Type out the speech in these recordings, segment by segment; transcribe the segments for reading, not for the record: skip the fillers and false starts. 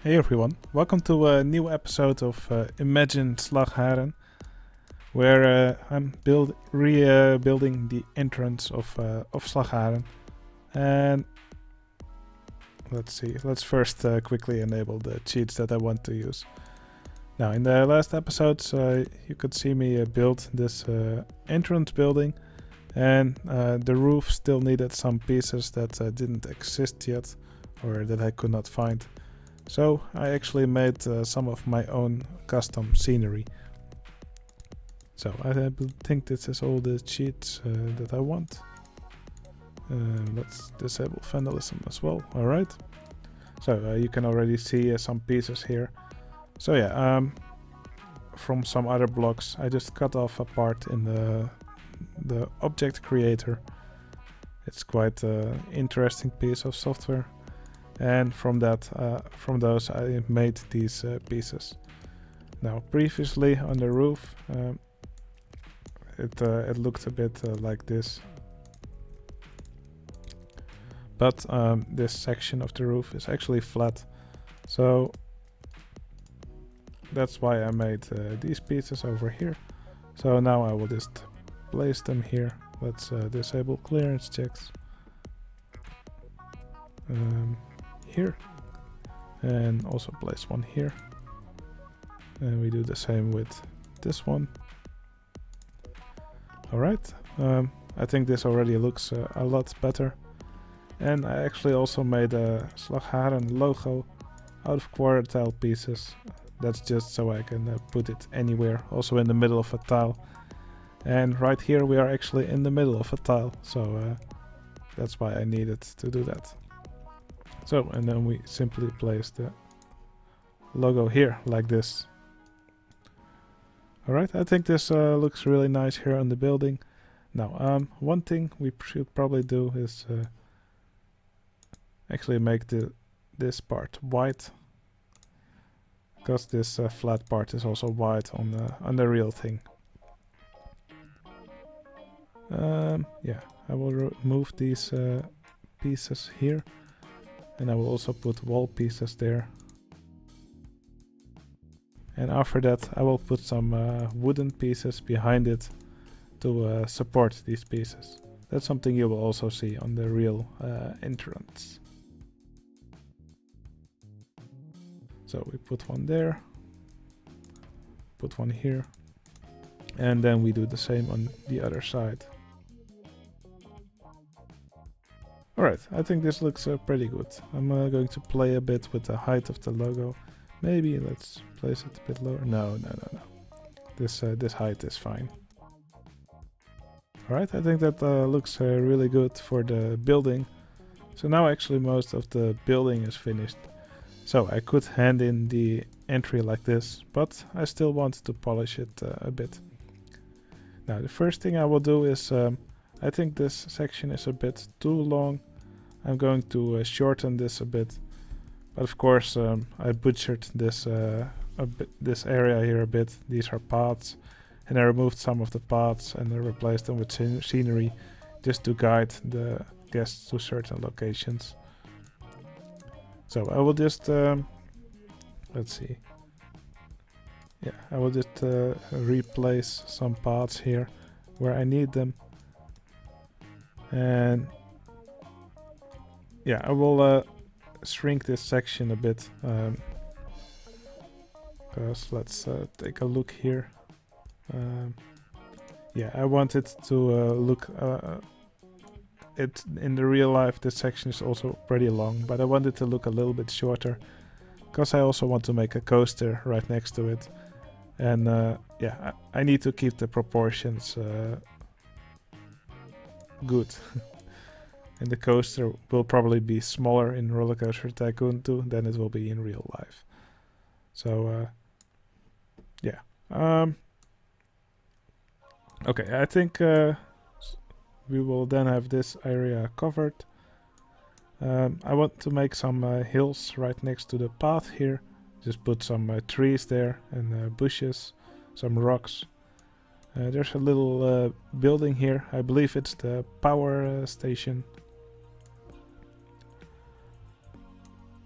Hey everyone, welcome to a new episode of Imagine Slagharen, where I'm rebuilding the entrance of Slagharen. And let's see, let's first quickly enable the cheats that I want to use. Now, in the last episodes, you could see me build this entrance building, and the roof still needed some pieces that didn't exist yet, or that I could not find. So I actually made some of my own custom scenery. So I think this is all the cheats that I want. Let's disable vandalism as well. Alright. So you can already see some pieces here. So yeah, from some other blocks I just cut off a part in the object creator. It's quite an interesting piece of software. And from those I made these pieces. Now previously on the roof it looked a bit like this, but this section of the roof is actually flat, so that's why I made these pieces over here. So now I will just place them here. Let's disable clearance checks here, and also place one here, and we do the same with this one. Alright, I think this already looks a lot better, and I actually also made a Slagharen logo out of quarter tile pieces. That's just so I can put it anywhere, also in the middle of a tile. And right here we are actually in the middle of a tile, so that's why I needed to do that. So, and then we simply place the logo here, like this. Alright, I think this looks really nice here on the building. Now, one thing we should probably do is actually make this part white, because this flat part is also white on the real thing. Yeah, I will remove these pieces here. And I will also put wall pieces there. And after that I will put some wooden pieces behind it to support these pieces. That's something you will also see on the real entrance. So we put one there, put one here, and then we do the same on the other side. Alright, I think this looks pretty good. I'm going to play a bit with the height of the logo. Maybe let's place it a bit lower. No. This height is fine. Alright, I think that looks really good for the building. So now actually most of the building is finished. So I could hand in the entry like this, but I still want to polish it a bit. Now the first thing I will do is I think this section is a bit too long. I'm going to shorten this a bit, but of course I butchered this this area here a bit. These are paths, and I removed some of the paths and I replaced them with scenery, just to guide the guests to certain locations. So I will just let's see. Yeah, I will just replace some paths here where I need them. And yeah, I will shrink this section a bit, because let's take a look here. Yeah, I want it to look it in the real life. This section is also pretty long, but I want it to look a little bit shorter, because I also want to make a coaster right next to it. And yeah, I need to keep the proportions good. And the coaster will probably be smaller in Roller Coaster Tycoon 2 than it will be in real life. So yeah. Okay, I think we will then have this area covered. I want to make some hills right next to the path here. Just put some trees there and bushes, some rocks. There's a little building here. I believe it's the power station.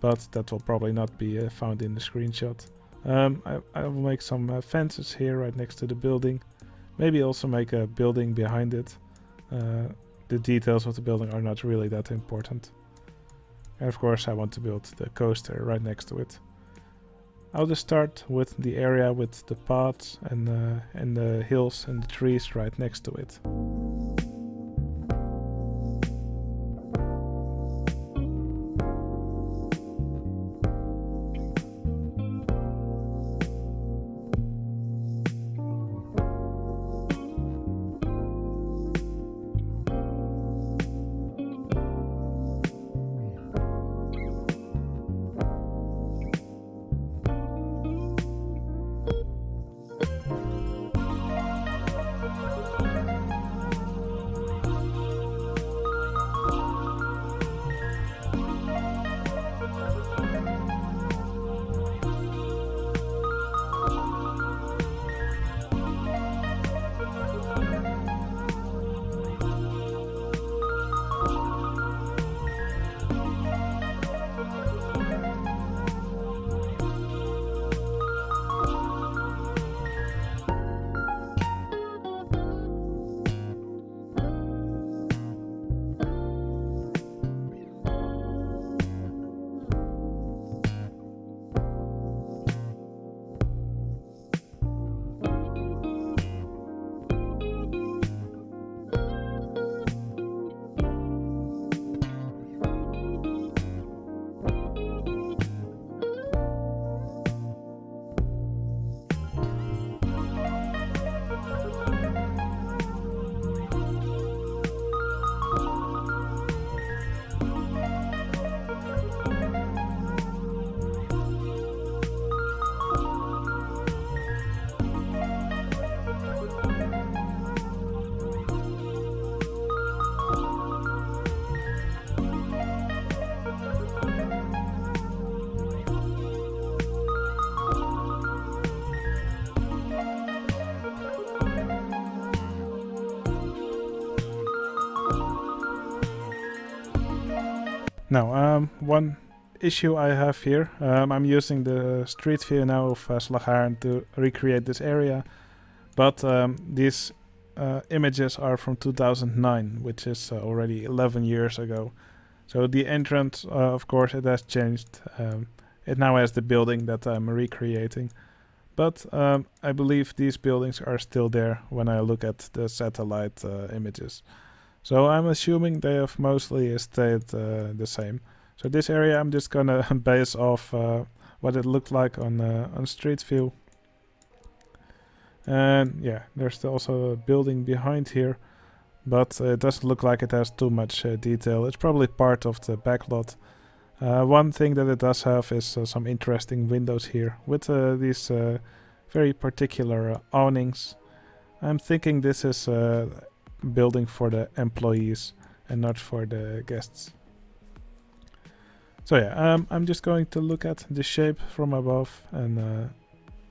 but that will probably not be found in the screenshot. I will make some fences here right next to the building. Maybe also make a building behind it. The details of the building are not really that important. And of course I want to build the coaster right next to it. I'll just start with the area with the paths and the hills and the trees right next to it. Now, one issue I have here, I'm using the street view now of Slagharen to recreate this area, but these images are from 2009, which is already 11 years ago. So the entrance, of course, it has changed. It now has the building that I'm recreating, but I believe these buildings are still there when I look at the satellite images. So I'm assuming they have mostly stayed the same. So this area I'm just gonna base off what it looked like on Street View. And yeah, there's also a building behind here, but it doesn't look like it has too much detail. It's probably part of the backlot. One thing that it does have is some interesting windows here with these very particular awnings. I'm thinking this is building for the employees and not for the guests. So yeah, I'm just going to look at the shape from above, and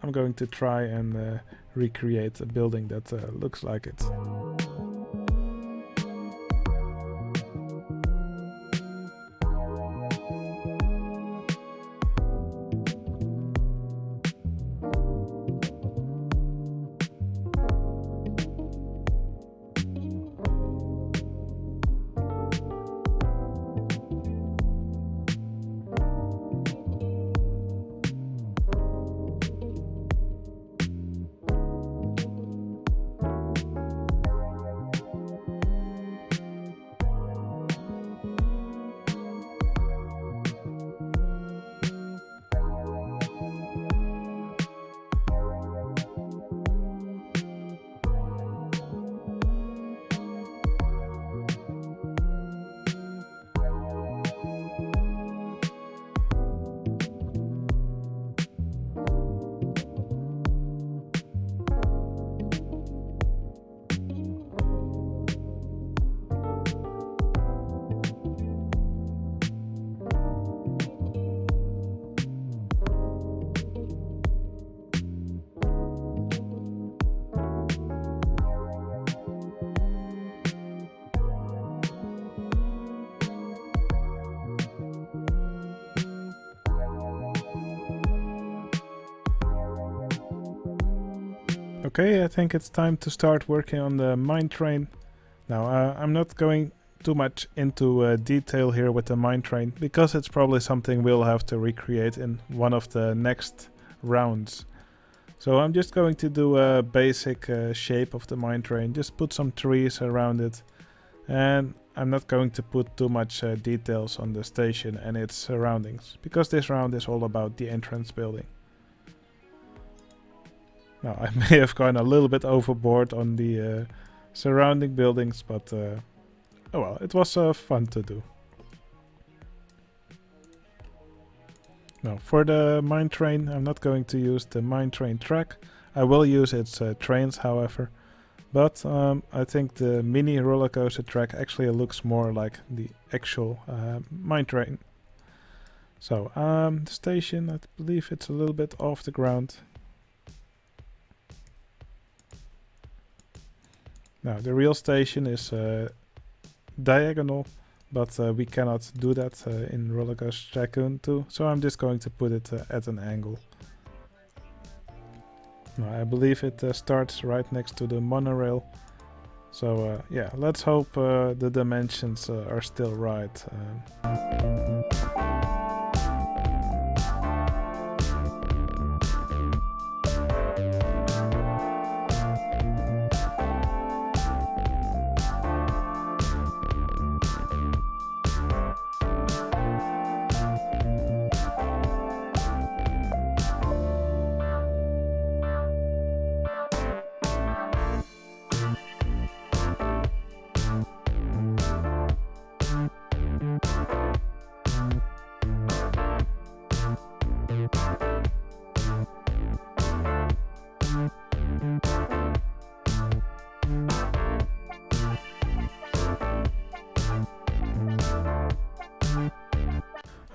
I'm going to try and recreate a building that looks like it. Okay, I think it's time to start working on the mine train. Now, I'm not going too much into detail here with the mine train, because it's probably something we'll have to recreate in one of the next rounds. So I'm just going to do a basic shape of the mine train, just put some trees around it, and I'm not going to put too much details on the station and its surroundings, because this round is all about the entrance building. Now, I may have gone a little bit overboard on the surrounding buildings, but oh well, it was fun to do. Now, for the mine train, I'm not going to use the mine train track. I will use its trains, however. But I think the mini roller coaster track actually looks more like the actual mine train. So, the station, I believe it's a little bit off the ground. Now, the real station is diagonal, but we cannot do that in Roller Coaster Tycoon 2, so I'm just going to put it at an angle. Now, I believe it starts right next to the monorail, so yeah, let's hope the dimensions are still right.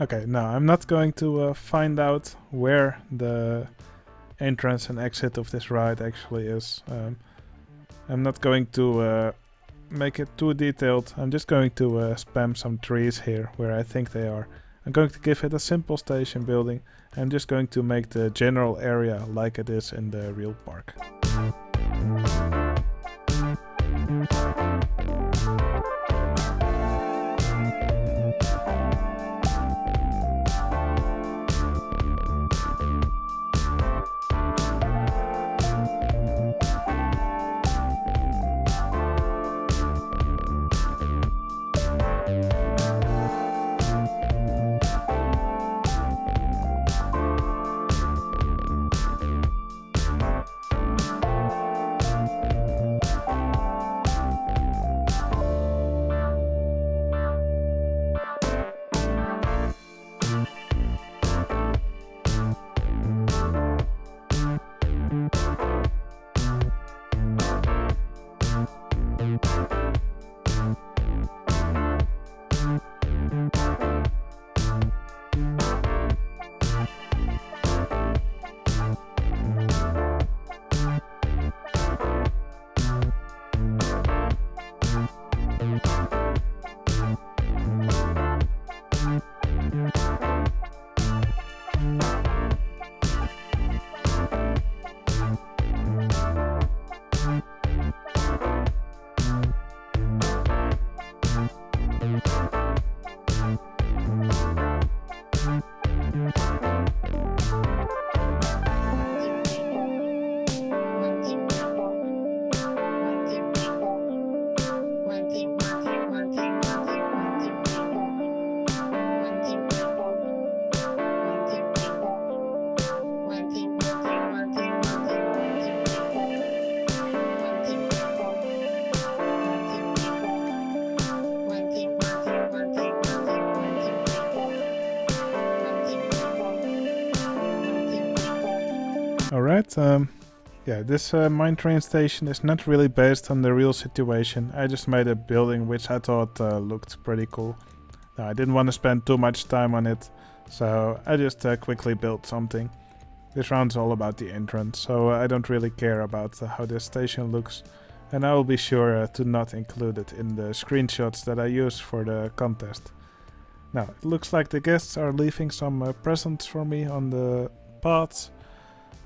Okay, now I'm not going to find out where the entrance and exit of this ride actually is. I'm not going to make it too detailed. I'm just going to spam some trees here where I think they are. I'm going to give it a simple station building. I'm just going to make the general area like it is in the real park. Alright, yeah, this mine train station is not really based on the real situation. I just made a building which I thought looked pretty cool. Now, I didn't want to spend too much time on it, so I just quickly built something. This round's all about the entrance, so I don't really care about how this station looks. And I will be sure to not include it in the screenshots that I use for the contest. Now, it looks like the guests are leaving some presents for me on the paths.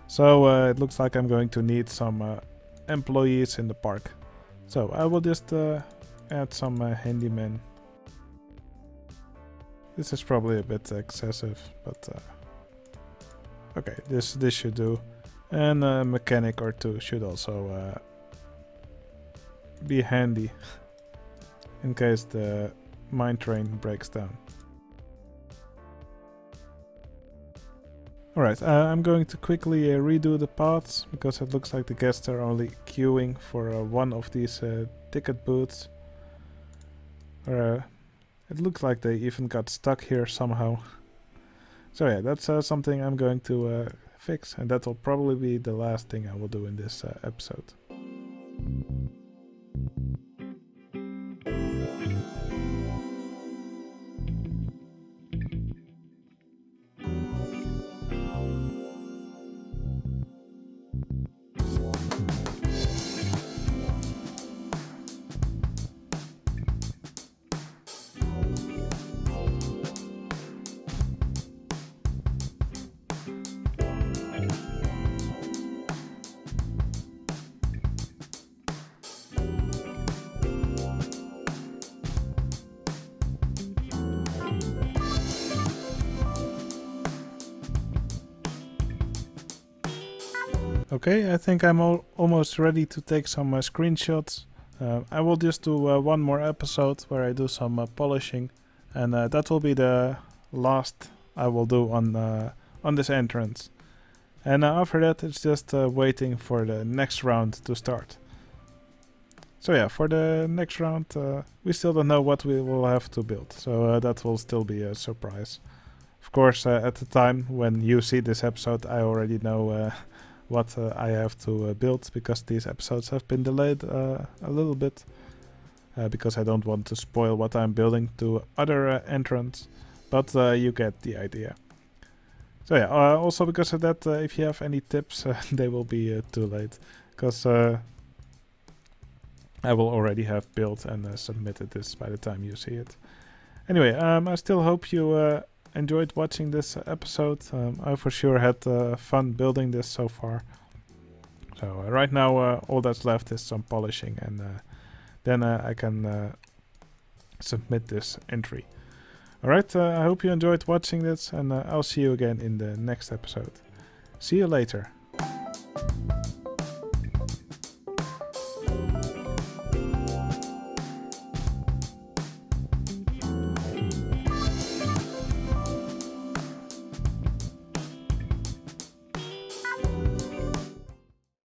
So it looks like I'm going to need some employees in the park. So I will just add some handymen. This is probably a bit excessive, but okay, this should do. And a mechanic or two should also be handy in case the mine train breaks down. Alright, I'm going to quickly redo the paths because it looks like the guests are only queuing for one of these ticket booths. It looks like they even got stuck here somehow. So yeah, that's something I'm going to fix, and that will probably be the last thing I will do in this episode. Okay, I think I'm almost ready to take some screenshots. I will just do one more episode where I do some polishing, and that will be the last I will do on this entrance. And after that, it's just waiting for the next round to start. So yeah, for the next round, we still don't know what we will have to build, so that will still be a surprise. Of course, at the time when you see this episode, I already know what I have to build, because these episodes have been delayed a little bit, because I don't want to spoil what I'm building to other entrants, but you get the idea. So yeah, also because of that, if you have any tips, they will be too late, because I will already have built and submitted this by the time you see it. Anyway, I still hope you enjoyed watching this episode. I for sure had fun building this so far. So right now all that's left is some polishing, and then I can submit this entry. Alright, I hope you enjoyed watching this, and I'll see you again in the next episode. See you later.